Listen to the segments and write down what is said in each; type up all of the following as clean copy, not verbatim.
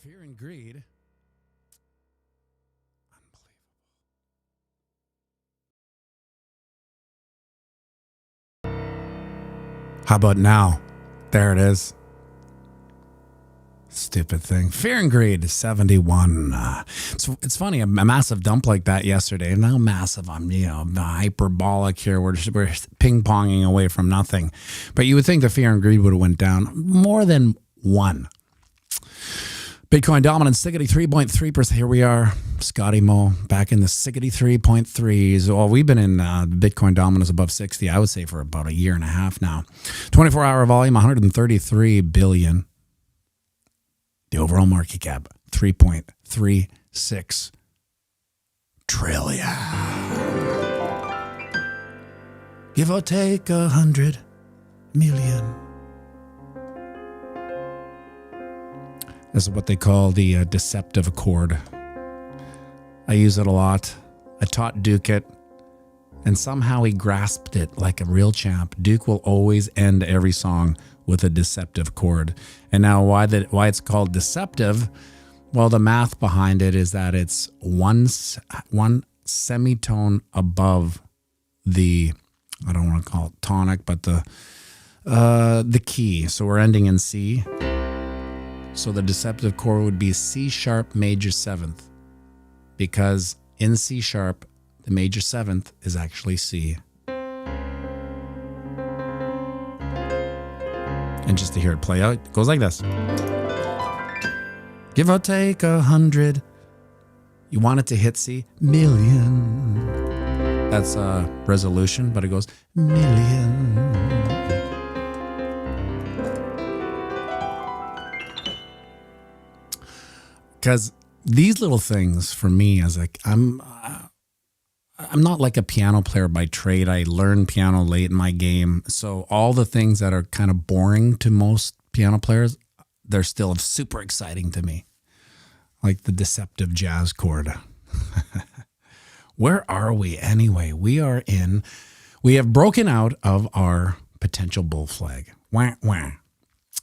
Fear and greed. Unbelievable. How about now? There it is. Stupid thing. Fear and greed, 71. It's funny, a massive dump like that yesterday. Now massive, I'm hyperbolic here. We're ping-ponging away from nothing. But you would think the fear and greed would have went down more than one. Bitcoin dominance, 63.3%. Here we are, Scotty Mo, back in the 63.3s. Well, we've been in Bitcoin dominance above 60, I would say, for about a year and a half now. 24-hour volume, 133 billion. The overall market cap, 3.36 trillion. Give or take 100 million. This is what they call the deceptive chord. I use it a lot. I taught Duke it, and somehow he grasped it like a real champ. Duke will always end every song with a deceptive chord. And now why it's called deceptive? Well, the math behind it is that it's one semitone above the, I don't want to call it tonic, but the key. So we're ending in C. So the deceptive chord would be C sharp major seventh, because in C sharp, the major seventh is actually C. And just to hear it play out, it goes like this. Give or take 100. You want it to hit C? Million. That's a resolution, but it goes million. Because these little things for me, as like I'm not like a piano player by trade. I learned piano late in my game. So all the things that are kind of boring to most piano players, they're still super exciting to me. Like the deceptive jazz chord. Where are we anyway? We have broken out of our potential bull flag. Wah, wah.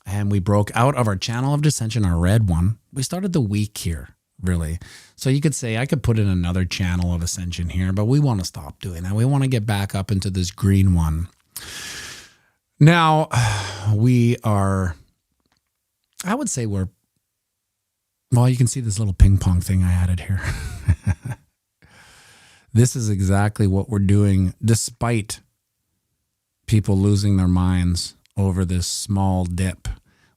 And we broke out of our channel of dissension, our red one. We started the week here, really. So you could say I could put in another channel of ascension here, but we want to stop doing that. We want to get back up into this green one. Now, we are, I would say well, you can see this little ping pong thing I added here. This is exactly what we're doing, despite people losing their minds over this small dip.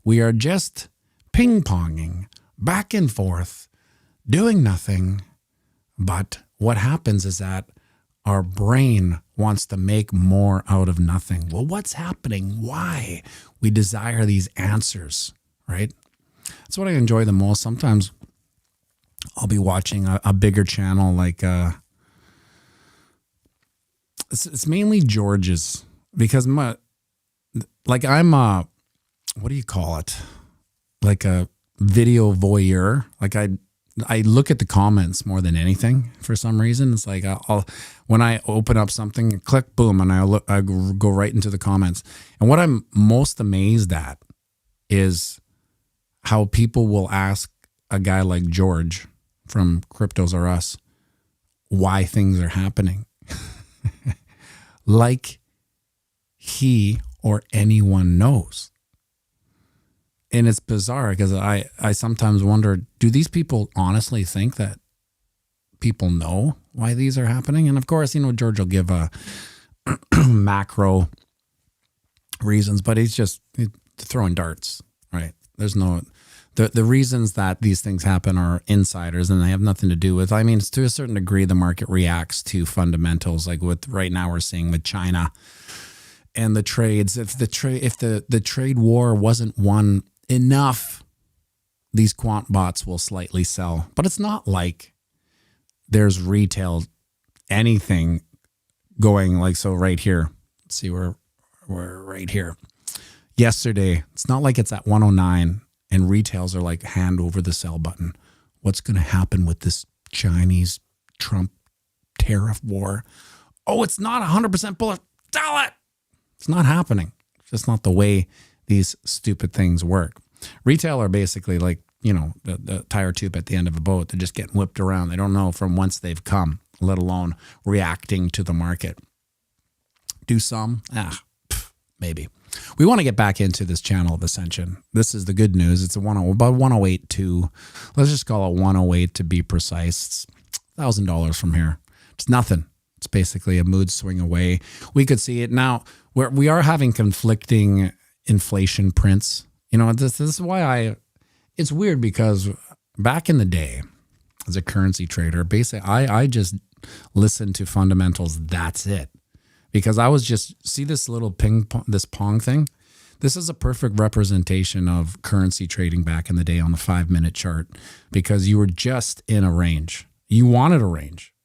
We are just ping-ponging back and forth, doing nothing. But what happens is that our brain wants to make more out of nothing. Well, what's happening? Why? We desire these answers, right? That's what I enjoy the most. Sometimes I'll be watching a bigger channel like it's mainly George's, because I'm what do you call it? Like a video voyeur. Like I look at the comments more than anything for some reason. It's like when I open up something, click, boom, and I go right into the comments. And what I'm most amazed at is how people will ask a guy like George from Cryptos R Us why things are happening. Like he or anyone knows. And it's bizarre because I sometimes wonder, do these people honestly think that people know why these are happening? And of course, George will give a macro reasons, but he's just throwing darts, right? There's no, the reasons that these things happen are insiders and they have nothing to do with, it's to a certain degree, the market reacts to fundamentals, like with right now we're seeing with China and the trades. If the trade war wasn't won enough, these quant bots will slightly sell. But it's not like there's retail anything going like so right here. Let's see, we're right here. Yesterday, it's not like it's at 109 and retails are like hand over the sell button. What's going to happen with this Chinese Trump tariff war? Oh, it's not 100% bullish. Sell it. It's not happening. It's just not the way these stupid things work. Retail are basically like the tire tube at the end of a boat. They're just getting whipped around. They don't know from whence they've come, let alone reacting to the market. Do some? Maybe. We want to get back into this channel of ascension. This is the good news. It's about 108 to, let's just call it 108 to be precise. It's $1,000 from here. It's nothing. It's basically a mood swing away. We could see it now. We are having conflicting inflation prints. This is why it's weird, because back in the day as a currency trader, basically I just listened to fundamentals. That's it. Because I was just, see this little this pong thing? This is a perfect representation of currency trading back in the day on the 5-minute chart, because you were just in a range. You wanted a range.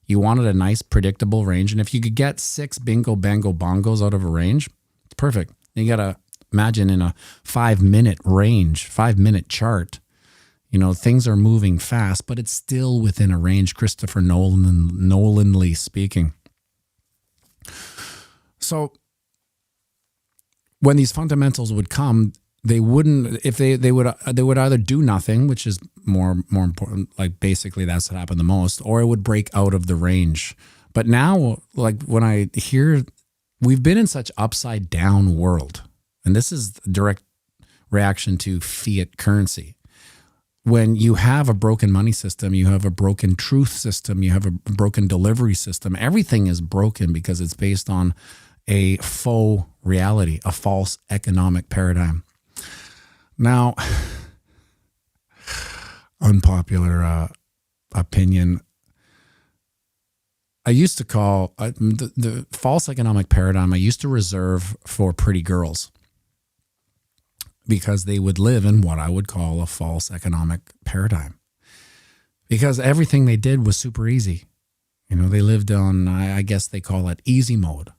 You wanted a nice predictable range. And if you could get 6 bingo bango bongos out of a range, it's perfect. You got to imagine in a 5-minute range, 5-minute chart, things are moving fast, but it's still within a range. Christopher Nolanly speaking. So when these fundamentals would come, they wouldn't, if they would either do nothing, which is more important, like basically that's what happened the most, or it would break out of the range. But now, like when I hear, we've been in such upside down world, and this is a direct reaction to fiat currency. When you have a broken money system, you have a broken truth system, you have a broken delivery system, everything is broken because it's based on a faux reality, a false economic paradigm. Now, unpopular opinion, I used to call the false economic paradigm, I used to reserve for pretty girls, because they would live in what I would call a false economic paradigm. Because everything they did was super easy. They lived on, I guess they call it easy mode.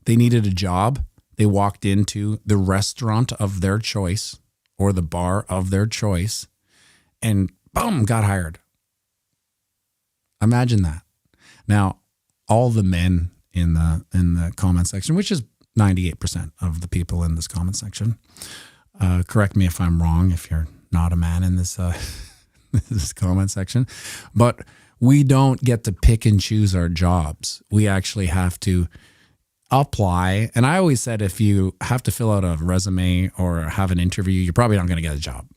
They needed a job. They walked into the restaurant of their choice or the bar of their choice and boom, got hired. Imagine that. Now, all the men in the comment section, which is 98% of the people in this comment section. Correct me if I'm wrong, if you're not a man in this this comment section. But we don't get to pick and choose our jobs. We actually have to apply. And I always said, if you have to fill out a resume or have an interview, you're probably not going to get a job.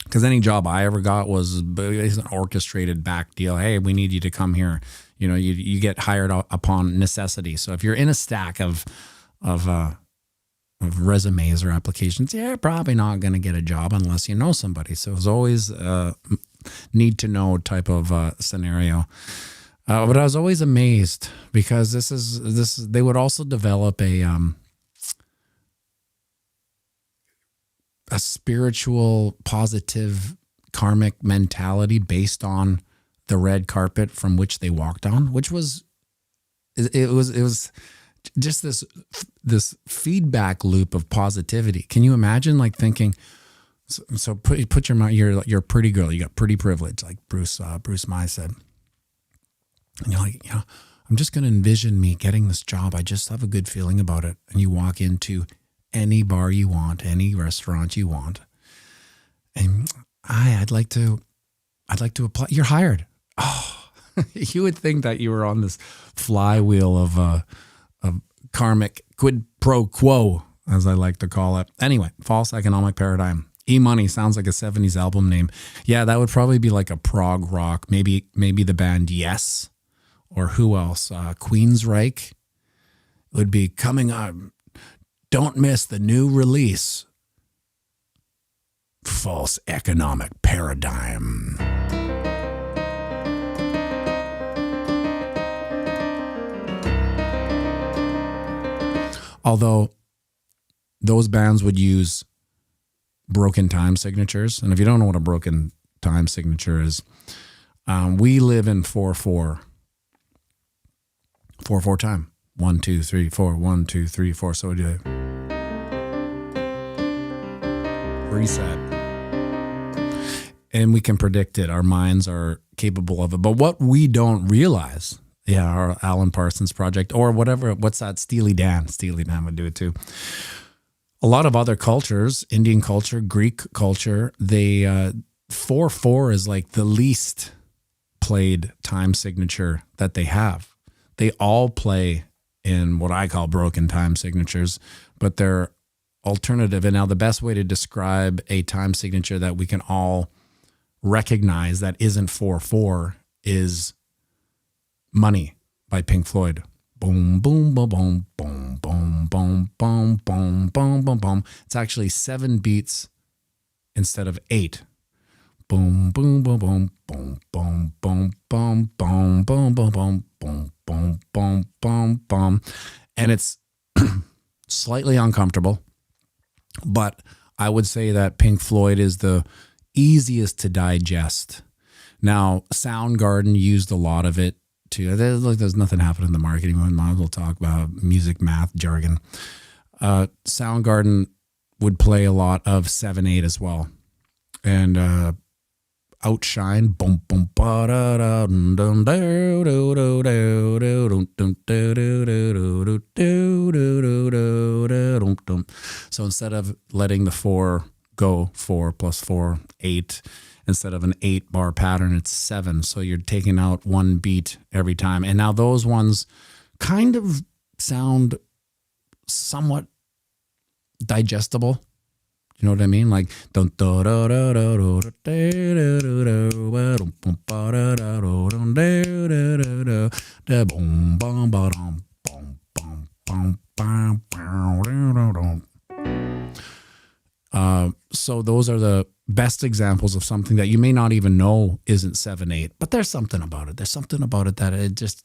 Because any job I ever got was an orchestrated back deal. Hey, we need you to come here. You get hired upon necessity. So if you're in a stack of resumes or applications, you're probably not going to get a job unless you know somebody. So it's always a need to know type of scenario. But I was always amazed, because this they would also develop a spiritual, positive, karmic mentality based on the red carpet from which they walked on, which was, it was just this feedback loop of positivity. Can you imagine, like, thinking, so put your mind, you're a pretty girl, you got pretty privilege, like Bruce Mai said, and you're like, I'm just going to envision me getting this job. I just have a good feeling about it. And you walk into any bar you want, any restaurant you want, and I'd like to apply. You're hired. Oh, you would think that you were on this flywheel of karmic quid pro quo, as I like to call it. Anyway, false economic paradigm. E-Money sounds like a 70s album name. Yeah, that would probably be like a prog rock. Maybe the band Yes, or who else? Queensryche would be coming up. Don't miss the new release. False economic paradigm. Although those bands would use broken time signatures. And if you don't know what a broken time signature is, we live in 4/4. 4/4 time. 1, 2, 3, 4. 1, 2, 3, 4. So we do reset. And we can predict it. Our minds are capable of it. But what we don't realize, our Alan Parsons project, or whatever, what's that? Steely Dan would do it too. A lot of other cultures, Indian culture, Greek culture, they 4/4 is like the least played time signature that they have. They all play in what I call broken time signatures, but they're alternative. And now the best way to describe a time signature that we can all recognize that isn't 4/4 is Money by Pink Floyd. Boom, boom, boom, boom, boom, boom, boom, boom, boom, boom, boom, boom. It's actually 7 beats instead of 8. Boom, boom, boom, boom, boom, boom, boom, boom, boom, boom, boom, boom, boom, boom, boom, boom, boom. And it's slightly uncomfortable, but I would say that Pink Floyd is the easiest to digest. Now, Soundgarden used a lot of it too. There's nothing happening in the marketing. We might as well talk about music, math, jargon. Soundgarden would play a lot of 7/8 as well. And Outshine, boom, boom, ba da da dum dum do do do do do dum do do do do do do do do. So instead of letting the 4 go 4 plus 4, 8, instead of an 8-bar pattern, it's 7. So you're taking out 1 beat every time. And now those ones kind of sound somewhat digestible. You know what I mean? Like so those are the best examples of something that you may not even know isn't 7/8, but there's something about it. There's something about it that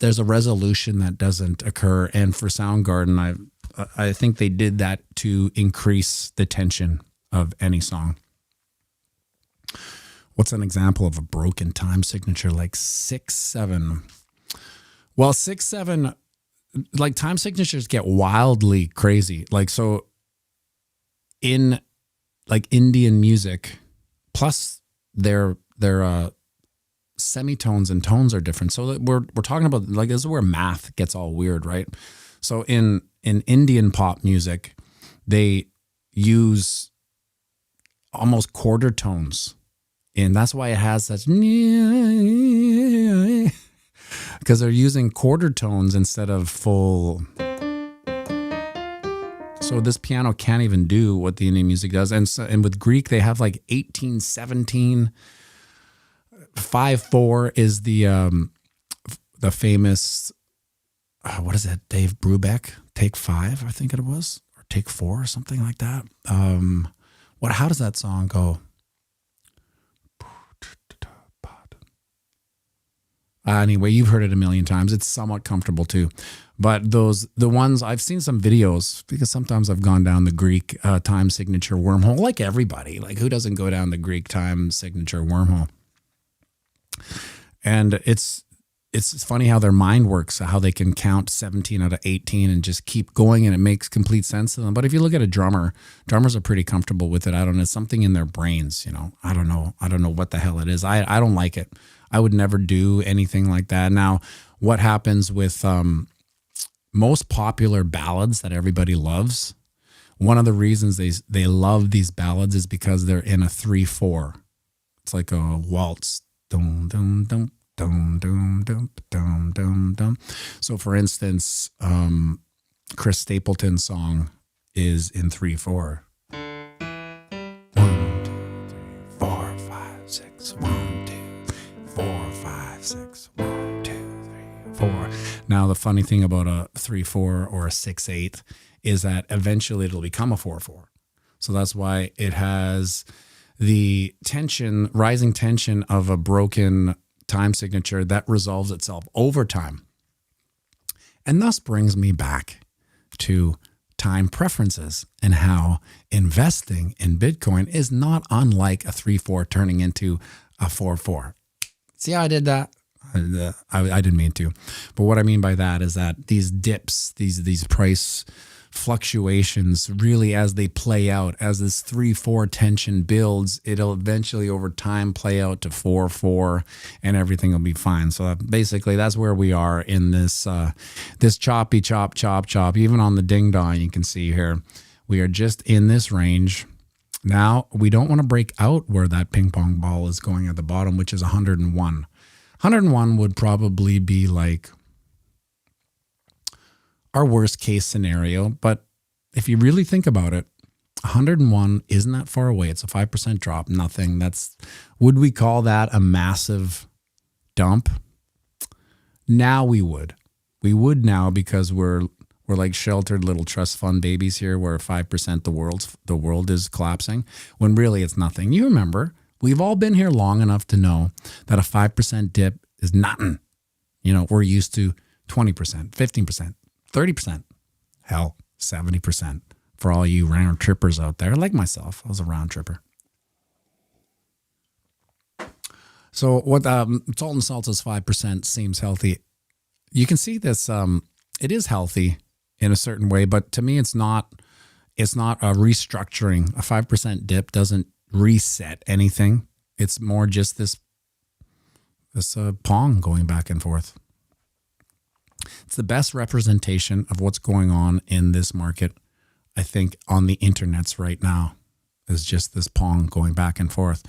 there's a resolution that doesn't occur. And for Soundgarden, I think they did that to increase the tension of any song. What's an example of a broken time signature like 6/7? Well, 6/7, like time signatures get wildly crazy. Like, so in like Indian music, plus their semitones and tones are different. So we're talking about, like, this is where math gets all weird, right? So in Indian pop music, they use almost quarter tones, and that's why it has such, because they're using quarter tones instead of full. So this piano can't even do what the Indian music does. And with Greek, they have like 18/17. 5/4 is the famous, what is that? Dave Brubeck, Take 5, I think it was, or Take 4 or something like that. How does that song go? Anyway, you've heard it a million times. It's somewhat comfortable too. But the ones, I've seen some videos, because sometimes I've gone down the Greek time signature wormhole, like everybody. Like, who doesn't go down the Greek time signature wormhole? And it's funny how their mind works, how they can count 17 out of 18 and just keep going, and it makes complete sense to them. But if you look at a drummer, drummers are pretty comfortable with it. I don't know, it's something in their brains, you know. I don't know what the hell it is. I don't like it. I would never do anything like that. Now, what happens with most popular ballads that everybody loves, one of the reasons they love these ballads is because they're in a 3/4. It's like a waltz. Dum, dum, dum. Dum, dum, dum, dum, dum, dum. So, for instance, Chris Stapleton's song is in 3/4. 1, 2, 3, 4, 5, 6. 1, 2, 4, 5, 6. 1, 2, 3, 4. Now, the funny thing about a 3/4 or a 6/8 is that eventually it'll become a 4/4. So that's why it has the rising tension of a broken time signature that resolves itself over time. And thus brings me back to time preferences and how investing in Bitcoin is not unlike a 3/4 turning into a 4/4. See how I did that? I didn't mean to. But what I mean by that is that these dips, these price fluctuations, really, as they play out, as this 3/4 tension builds, it'll eventually over time play out to 4/4, and everything will be fine. So basically, that's where we are in this choppy chop. Even on the ding dong, you can see here, We are just in this range. Now, we don't want to break out where that ping pong ball is going at the bottom, which is 101. 101 would probably be like our worst case scenario. But if you really think about it, 101 isn't that far away. It's a 5% drop, nothing. Would we call that a massive dump? Now we would. We would now, because we're like sheltered little trust fund babies here, where 5% the world is collapsing, when really it's nothing. You remember, we've all been here long enough to know that a 5% dip is nothing. We're used to 20%, 15%, 30%, hell, 70%. For all you round trippers out there, like myself, I was a round tripper. So what salt and salt is 5% seems healthy. You can see this. It is healthy in a certain way, but to me, it's not. It's not a restructuring. A 5% dip doesn't reset anything. It's more just this pong going back and forth. It's the best representation of what's going on in this market, I think, on the internets right now, is just this pong going back and forth.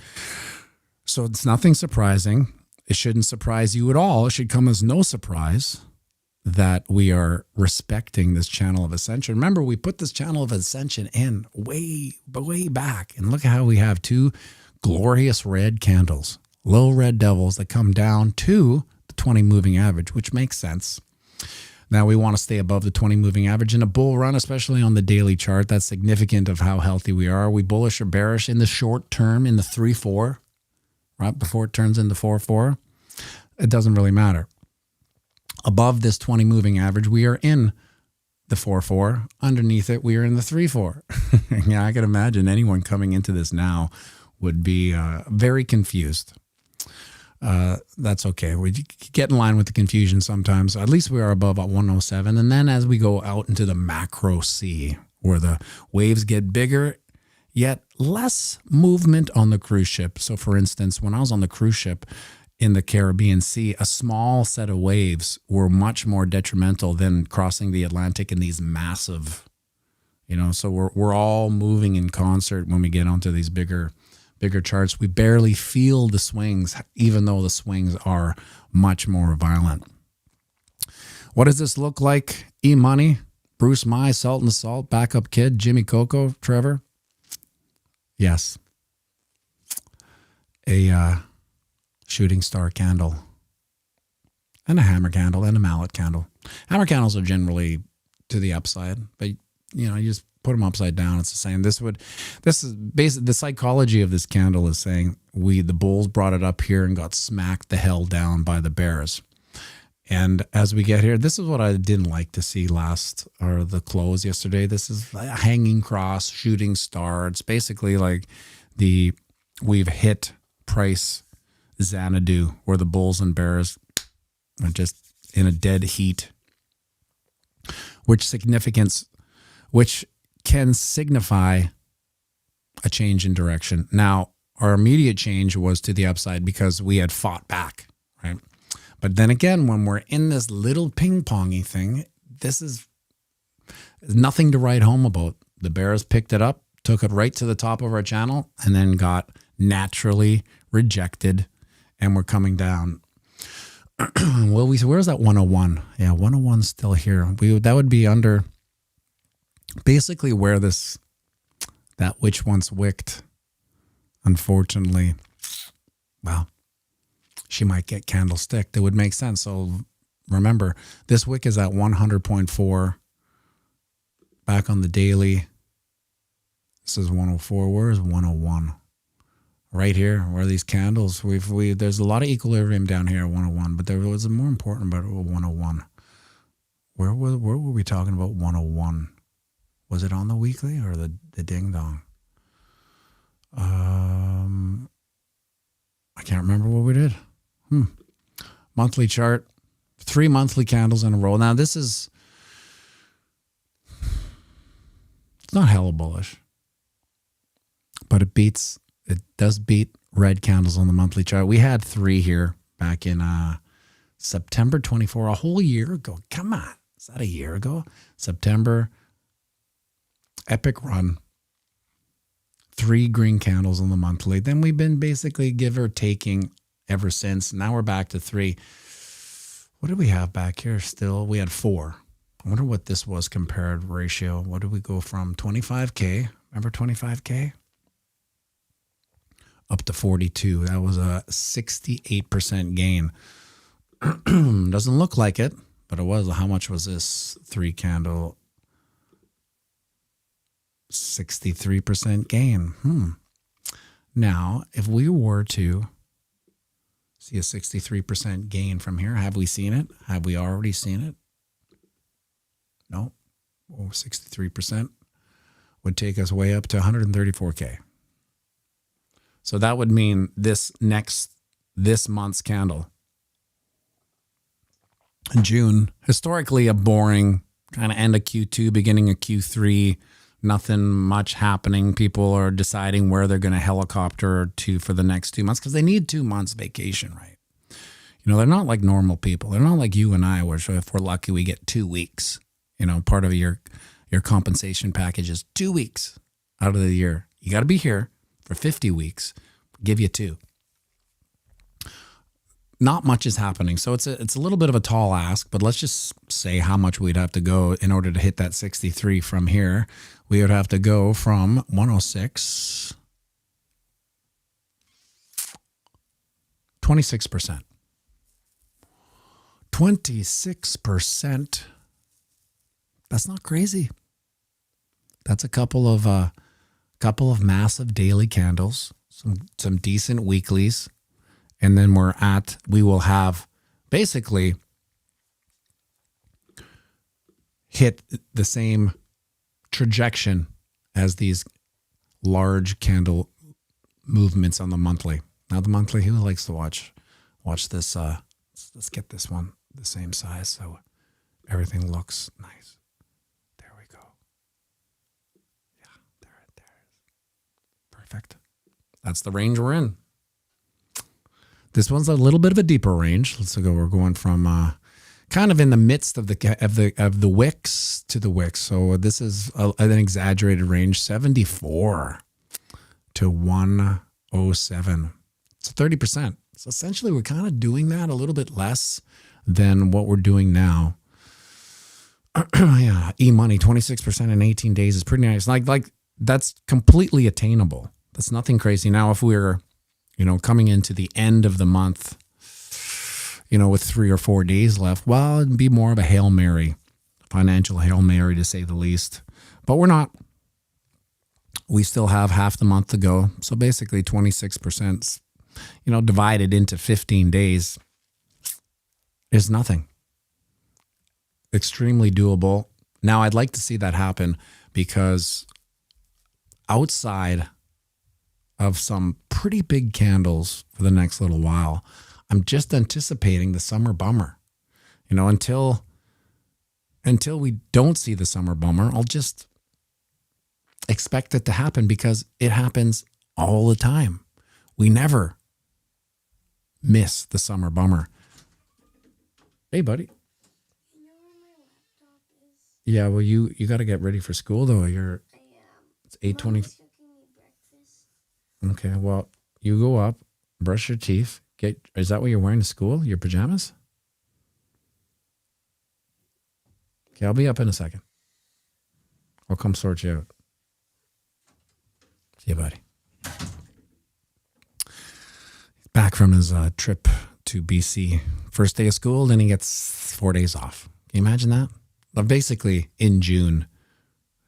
So it's nothing surprising. It shouldn't surprise you at all. It should come as no surprise that we are respecting this channel of ascension. Remember, we put this channel of ascension in way back, and look at how we have two glorious red candles, little red devils that come down to the 20 moving average, which makes sense. Now we want to stay above the 20 moving average in a bull run, especially on the daily chart. That's significant of how healthy we are. Are we bullish or bearish in the short term, in the 3-4, right before it turns into 4-4? It doesn't really matter. Above this 20 moving average, we are in the 4-4. Underneath it, we are in the 3-4. Yeah, I can imagine anyone coming into this now would be very confused. That's okay. We get in line with the confusion sometimes. At least we are above at 107. And then as we go out into the macro sea, where the waves get bigger, yet less movement on the cruise ship. So for instance, when I was on the cruise ship in the Caribbean Sea, a small set of waves were much more detrimental than crossing the Atlantic in these massive, so we're all moving in concert when we get onto these bigger charts. We barely feel the swings, even though the swings are much more violent. What does this look like? E-Money, Bruce Mai, Salt and Salt, Backup Kid, Jimmy Coco, Trevor. Yes. A shooting star candle and a hammer candle and a mallet candle. Hammer candles are generally to the upside, but you just put them upside down. It's the same. This is basically the psychology of this candle is saying the bulls brought it up here and got smacked the hell down by the bears. And as we get here, this is what I didn't like to see the close yesterday. This is a hanging cross, shooting star. It's basically like we've hit price Xanadu, where the bulls and bears are just in a dead heat, which can signify a change in direction. Now, our immediate change was to the upside because we had fought back, right? But then again, when we're in this little ping-pongy thing, this is nothing to write home about. The bears picked it up, took it right to the top of our channel, and then got naturally rejected, and we're coming down. Well, where's that 101? Yeah, 101's still here. That would be under basically where that witch once wicked. Unfortunately, well, she might get candlestick. That would make sense. So remember, this wick is at 100.4 back on the daily. This is 104. Where is 101? Right here, where these candles, there's a lot of equilibrium down here at 101, but there was a more important about 101. Where were we talking about 101? Was it on the weekly or the ding dong? I can't remember what we did. Monthly chart, 3 monthly candles in a row. Now it's not hella bullish, but it does beat red candles on the monthly chart. We had 3 here back in September 24, a whole year ago. Come on. Is that a year ago? September. epic run. 3 green candles on the monthly. Then we've been basically give or taking ever since. Now we're back to 3. What do we have back here still? We had 4. I wonder what this was compared ratio. What did we go from? 25K. Remember 25K? Up to 42. That was a 68% gain. Doesn't look like it, but it was. How much was this 3 candle? 63% gain. Now, if we were to see a 63% gain from here, have we seen it? Have we already seen it? No. 63% would take us way up to 134K. So that would mean this month's candle in June, historically a boring kind of end of Q2, beginning of Q3, nothing much happening. People are deciding where they're going to helicopter to for the next 2 months because they need 2 months vacation, right? You know, they're not like normal people. They're not like you and I, which if we're lucky, we get 2 weeks. You know, part of your compensation package is 2 weeks out of the year. You got to be here for 50 weeks. Give you 2. Not much is happening. So it's a little bit of a tall ask, but let's just say how much we'd have to go in order to hit that 63 from here. We would have to go from 106, 26%. 26%. That's not crazy. That's a couple of massive daily candles, some decent weeklies. And then we will have basically hit the same trajectory as these large candle movements on the monthly. Now the monthly, who likes to watch this? Let's get this one the same size so everything looks nice. There we go. Yeah, there it is. Perfect. That's the range we're in. This one's a little bit of a deeper range. Let's go. We're going from kind of in the midst of the wicks to the wicks. So this is an exaggerated range, 74 to 107. It's 30%. So essentially, we're kind of doing that a little bit less than what we're doing now. Yeah, e-money, 26% in 18 days is pretty nice. Like that's completely attainable. That's nothing crazy. Now, if we're coming into the end of the month, with 3 or 4 days left, well, it'd be more of a Hail Mary, financial Hail Mary to say the least. But we're not. We still have half the month to go. So basically 26%, divided into 15 days is nothing. Extremely doable. Now, I'd like to see that happen because outside of some pretty big candles for the next little while, I'm just anticipating the summer bummer. Until we don't see the summer bummer, I'll just expect it to happen because it happens all the time. We never miss the summer bummer. Hey, buddy. You know where my laptop is? Yeah, well, you got to get ready for school, though. It's 8:20. Mom's cooking me breakfast. Okay, well, you go up, brush your teeth. Is that what you're wearing to school? Your pajamas? Okay, I'll be up in a second. I'll come sort you out. See you, buddy. Back from his trip to BC. First day of school, then he gets 4 days off. Can you imagine that? But basically, in June,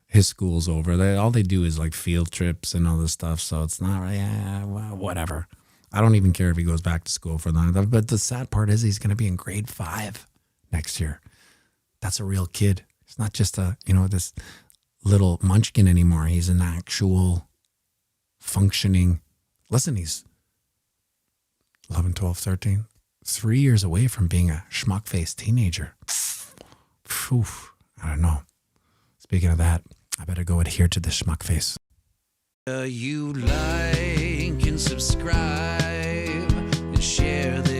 his school's over. All they do is like field trips and all this stuff. So it's not really, well, whatever. I don't even care if he goes back to school for that. But the sad part is he's going to be in grade 5 next year. That's a real kid. He's not just this little munchkin anymore. He's an actual functioning. Listen, he's 11, 12, 13, 3 years away from being a schmuck-faced teenager. Phew, I don't know. Speaking of that, I better go adhere to the schmuck face. You like and subscribe and share this.